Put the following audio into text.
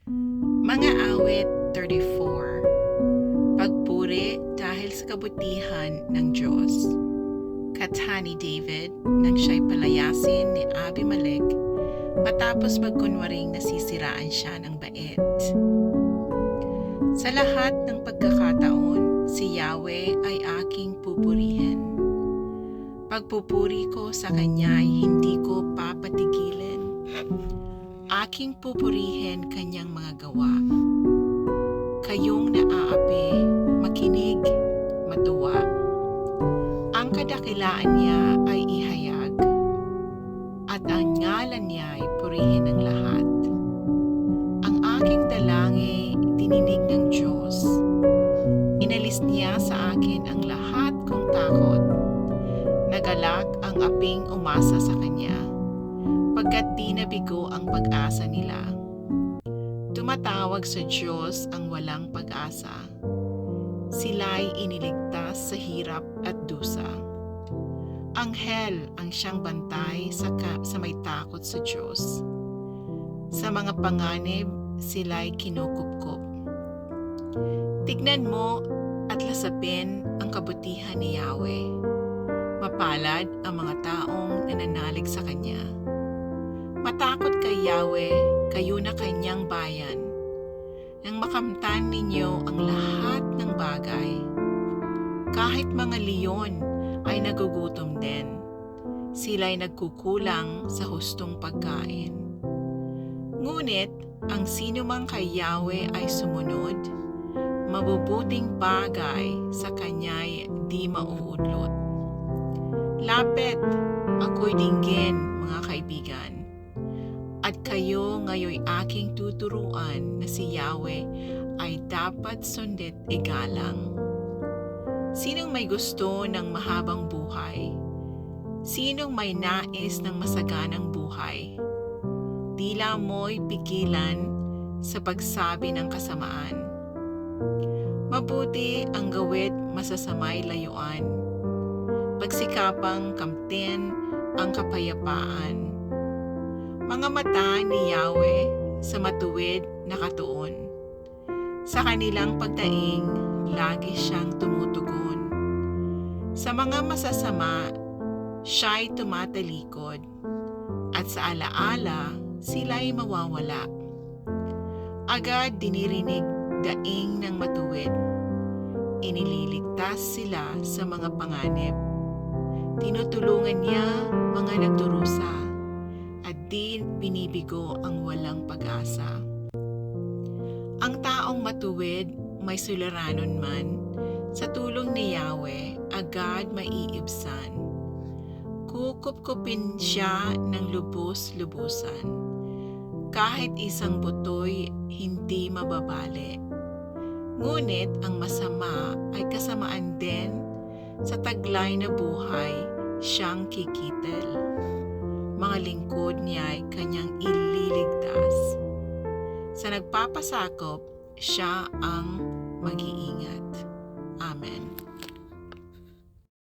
Mga awit 34. Pagpuri dahil sa kabutihan ng Diyos. Kata ni David nang siya'y palayasin ni Abimelech matapos magkunwaring nasisiraan siya ng bait. Sa lahat ng pagkakataon, si Yahweh ay aking pupurihin. Pagpupuri ko sa Kanya'y hindi ko papatigilin. Aking pupurihin Kanyang mga gawa. Kayong naaapi, makinig, matuwa. Ang kadakilaan niya ay ihayag, at ang ngalan niya ay purihin ng lahat. Ang aking dalangin dininig ng Diyos. Inalis niya sa akin ang lahat kong takot. Nagalak ang aping umasa sa Kanya, pagkat di nabigo ang pag-asa nila. Tumatawag sa Diyos ang walang pag-asa. Sila'y iniligtas sa hirap at dusa. Anghel ang siyang bantay sa may takot sa Diyos. Sa mga panganib, sila'y kinukupkup. Tignan mo at lasapin ang kabutihan ni Yahweh. Mapalad ang mga taong nananalig sa Kanya. Matakot kay Yahweh, kayo na Kanyang bayan, nang makamtan ninyo ang lahat ng bagay. Kahit mga leon ay nagugutom din, sila'y nagkukulang sa hustong pagkain. Ngunit ang sinumang kay Yahweh ay sumunod, mabubuting bagay sa Kanya'y di mauudlot. Lapit, ako'y dinggin, mga kaibigan. At kayo ngayoy aking tuturuan na si Yahweh ay dapat sundit igalang. Sinong may gusto ng mahabang buhay? Sinong may nais ng masaganang buhay? Dila mo'y pigilan sa pagsabi ng kasamaan. Mabuti ang gawit masasamay layuan. Pagsikapang kamtin ang kapayapaan. Mga mata ni Yahweh sa matuwid nakatuon. Sa kanilang pagdaing, lagi siyang tumutugon. Sa mga masasama, siya'y tumatalikod. At sa alaala, sila'y mawawala. Agad dinirinig daing ng matuwid. Inililigtas sila sa mga panganib. Tinutulungan niya mga nagdurusa, at di binibigo ang walang pag-asa. Ang taong matuwid may suliranon man, sa tulong ni Yahweh agad maiibsan. Kukupkupin siya ng lubos-lubusan. Kahit isang butoy hindi mababali. Ngunit ang masama ay kasamaan din, sa taglay na buhay siyang kikitil. Mga lingkod niya'y Kanyang ililigtas. Sa nagpapasakop, siya ang mag-iingat. Amen.